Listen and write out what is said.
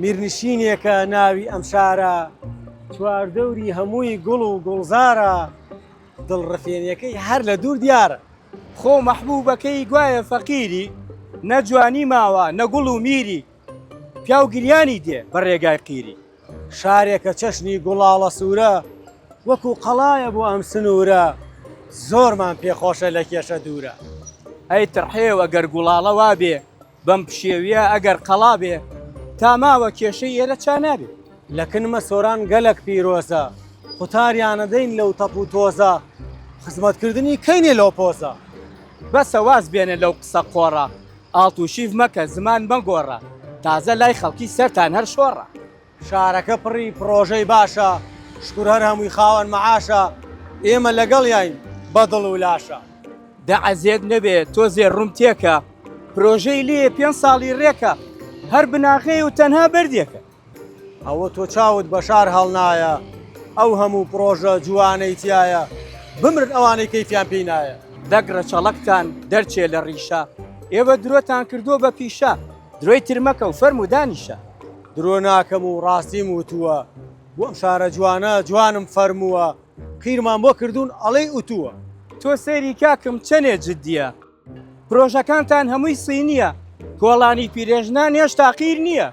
میرنشینێکە ناوی ئەم شارە چواردەوری هەمووی گوڵ و گوڵزارە دڵڕفێنیەکەی هەر لە دوور دیارە خۆ مەحبوبەکەی گوایە فەقیری نەجوانی ماوە نەگوڵ و میری پیا و گریانی دێ بە ڕێگای قیری شارێکە چەشنی گوڵاڵە سوورە وەکو قەڵایە بۆ ئەم سنوورە زۆرمان پێخۆشە لە کێشە دوورە ئەی تڕحێو ئەگەر گوڵاڵە وا بێ بەم پشێویە ئەگەر قەڵا بێ تا ماوە کێشەی ئێرە چا نابێ لە کنمە سۆران گەلک پیرۆزە قوتاریانەدەین لەو تەپ و تۆزە خزمەتکردنی کەینێ لەو پۆزە بەسە واز بێنە لەو قسە قۆڕە ئاڵت و شیف مەکە زمان مەگۆڕە تازە لای خەڵکی سەرتان هەر شۆڕە شارەکە پڕی پرۆژەی باشە شکر هەر هەمووی خاوەن مەعاشە ئێمە لەگەڵ یاین بەدڵ و لاشە دەعەزێت نەبێت تۆ زێڕوم تێکە پرۆژەی لێ 5 ساڵی ڕێکە هەر بناغەی و تەنها بەردێکە ئەوە تۆ چاوت بە شار هەڵنایە ئەو هەموو پرۆژە جوانەی تایە بمرن ئەوانەی کەیفیان پێی نایە دەگرە چەڵکتان دەرچێ لە ڕیشە ئێوە درۆتان کردووە بە پیشە درۆی ترمەکە و فەرم و دانیشە درۆ ناکەم و ڕاستیم وتووە بۆم شارە جوانە جوانم فەرمووە قیرمان بۆ کردوون ئەڵەی ئوتووە تۆ سەیری کاکم چەنێ جددیە پرۆژەکانتان هەمووی سینیە کۆڵانی پیرێژنان هێشتا قیر نییە